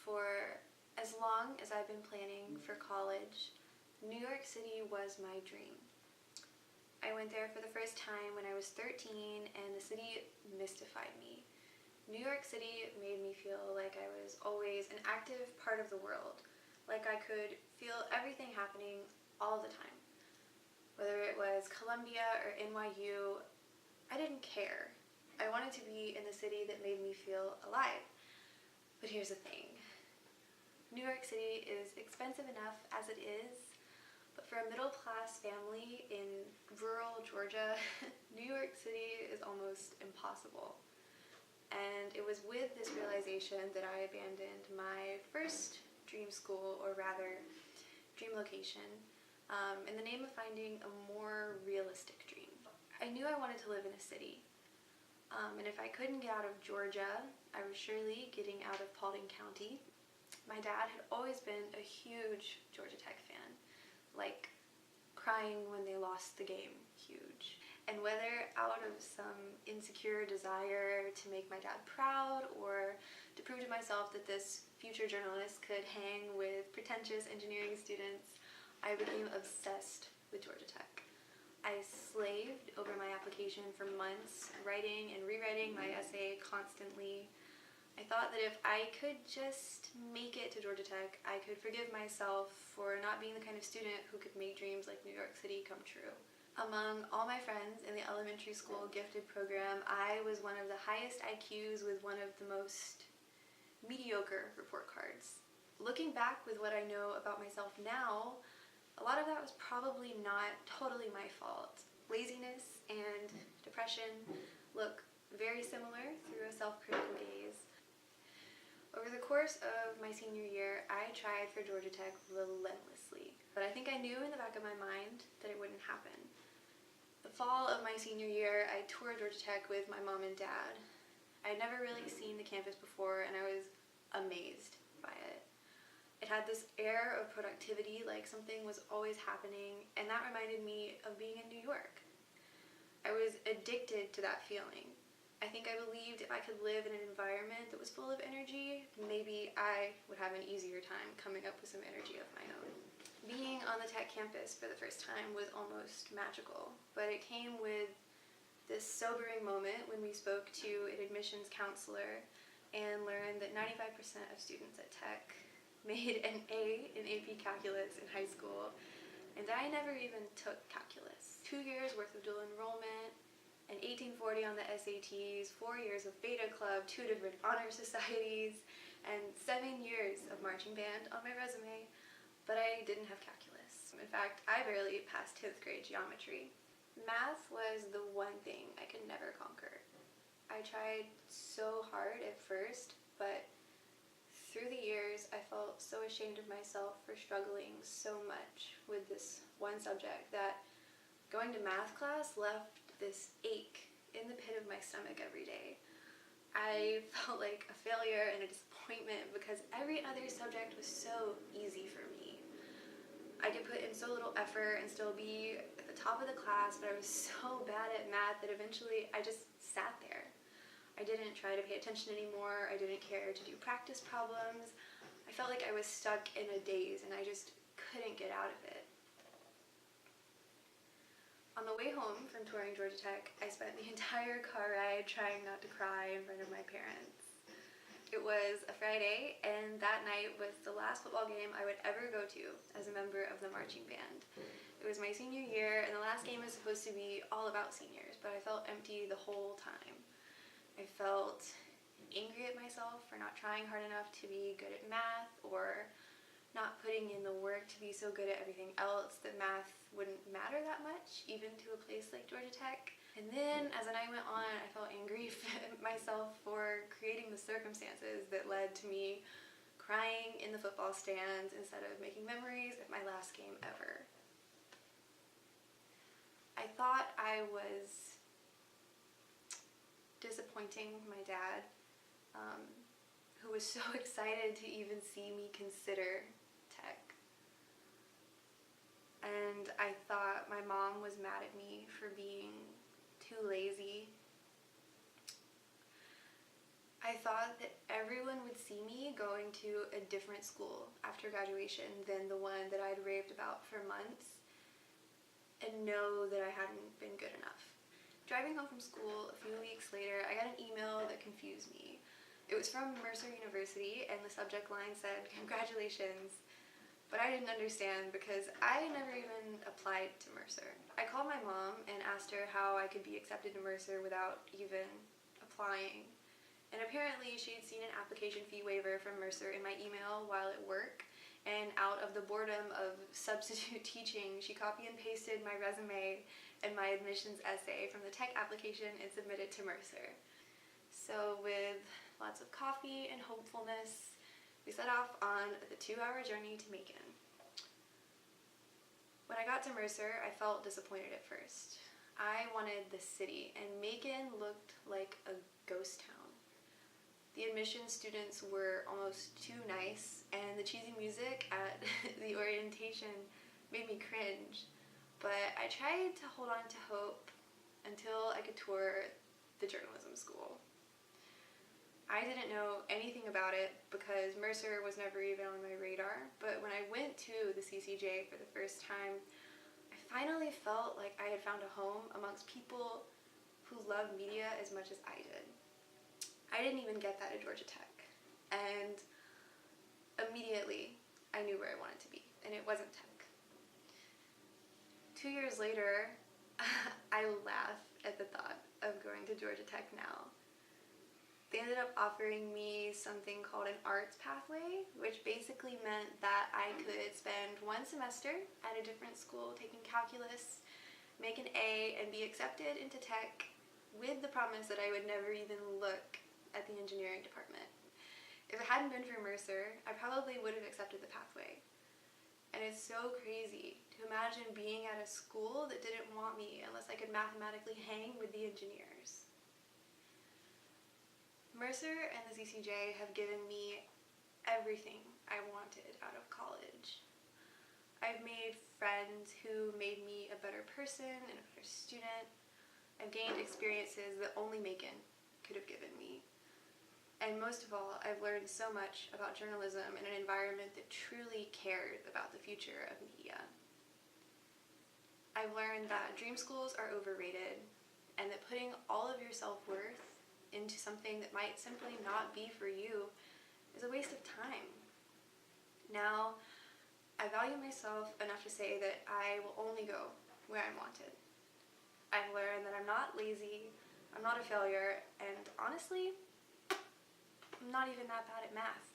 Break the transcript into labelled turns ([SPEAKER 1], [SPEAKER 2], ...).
[SPEAKER 1] For as long as I've been planning for college, New York City was my dream. I went there for the first time when I was 13, and the city mystified me. New York City made me feel like I was always an active part of the world, like I could feel everything happening all the time. Whether it was Columbia or NYU, I didn't care. I wanted to be in the city that made me feel alive. But here's the thing. New York City is expensive enough as it is, but for a middle-class family in rural Georgia, New York City is almost impossible. And it was with this realization that I abandoned my first dream school, or rather, dream location, in the name of finding a more realistic dream. I knew I wanted to live in a city. And if I couldn't get out of Georgia, I was surely getting out of Paulding County. My dad had always been a huge Georgia Tech fan, like crying when they lost the game, huge. And whether out of some insecure desire to make my dad proud or to prove to myself that this future journalist could hang with pretentious engineering students, I became obsessed with Georgia Tech. I slaved over my application for months, writing and rewriting my essay constantly. I thought that if I could just make it to Georgia Tech, I could forgive myself for not being the kind of student who could make dreams like New York City come true. Among all my friends in the elementary school gifted program, I was one of the highest IQs with one of the most mediocre report cards. Looking back with what I know about myself now, a lot of that was probably not totally my fault. Laziness and depression look very similar through a self-critical gaze. Over the course of my senior year, I tried for Georgia Tech relentlessly, but I think I knew in the back of my mind that it wouldn't happen. The fall of my senior year, I toured Georgia Tech with my mom and dad. I had never really seen the campus before, and I was amazed by it. It had this air of productivity, like something was always happening, and that reminded me of being in New York. I was addicted to that feeling. I think I believed if I could live in an environment that was full of energy, maybe I would have an easier time coming up with some energy of my own. Being on the Tech campus for the first time was almost magical, but it came with this sobering moment when we spoke to an admissions counselor and learned that 95% of students at Tech made an A in AP Calculus in high school, and I never even took calculus. 2 years worth of dual enrollment, an 1840 on the SATs, 4 years of beta club, 2 different honor societies, and 7 years of marching band on my resume, but I didn't have calculus. In fact, I barely passed 10th grade geometry. Math was the one thing I could never conquer. I tried so hard at first, but through the years, I felt so ashamed of myself for struggling so much with this one subject that going to math class left this ache in the pit of my stomach every day. I felt like a failure and a disappointment because every other subject was so easy for me. I could put in so little effort and still be at the top of the class, but I was so bad at math that eventually I just sat there. I didn't try to pay attention anymore. I didn't care to do practice problems. I felt like I was stuck in a daze and I just couldn't get out of it. On the way home from touring Georgia Tech, I spent the entire car ride trying not to cry in front of my parents. It was a Friday, and that night was the last football game I would ever go to as a member of the marching band. It was my senior year, and the last game was supposed to be all about seniors, but I felt empty the whole time. I felt angry at myself for not trying hard enough to be good at math, or not putting in the work to be so good at everything else that math wouldn't matter that much, even to a place like Georgia Tech. And then, as the night went on, I felt angry at myself for creating the circumstances that led to me crying in the football stands instead of making memories at my last game ever. I thought I was disappointing my dad, who was so excited to even see me consider Tech. And I thought my mom was mad at me for being too lazy. I thought that everyone would see me going to a different school after graduation than the one that I'd raved about for months and know that I hadn't been good enough. Driving home from school a few weeks later, I got an email that confused me. It was from Mercer University, and the subject line said, "Congratulations." But I didn't understand because I never even applied to Mercer. I called my mom and asked her how I could be accepted to Mercer without even applying. And apparently she had seen an application fee waiver from Mercer in my email while at work, and out of the boredom of substitute teaching, she copy and pasted my resume and my admissions essay from the tech application and submitted to Mercer. So with lots of coffee and hopefulness, we set off on the 2-hour journey to Macon. When I got to Mercer, I felt disappointed at first. I wanted the city, and Macon looked like a ghost town. The admission students were almost too nice, and the cheesy music at the orientation made me cringe. But I tried to hold on to hope until I could tour the journalism school. I didn't know anything about it because Mercer was never even on my radar, but when I went to the CCJ for the first time, I finally felt like I had found a home amongst people who love media as much as I did. I didn't even get that at Georgia Tech, and immediately I knew where I wanted to be, and it wasn't tech. 2 years later, I laugh at the thought of going to Georgia Tech now. They ended up offering me something called an arts pathway, which basically meant that I could spend 1 semester at a different school taking calculus, make an A, and be accepted into tech with the promise that I would never even look at the engineering department. If it hadn't been for Mercer, I probably would have accepted the pathway. And it's so crazy to imagine being at a school that didn't want me unless I could mathematically hang with the engineers. Mercer and the CCJ have given me everything I wanted out of college. I've made friends who made me a better person and a better student. I've gained experiences that only Macon could have given me. And most of all, I've learned so much about journalism in an environment that truly cared about the future of media. I've learned that dream schools are overrated, and that putting all of your self-worth into something that might simply not be for you is a waste of time. Now, I value myself enough to say that I will only go where I'm wanted. I've learned that I'm not lazy, I'm not a failure, and honestly, I'm not even that bad at math.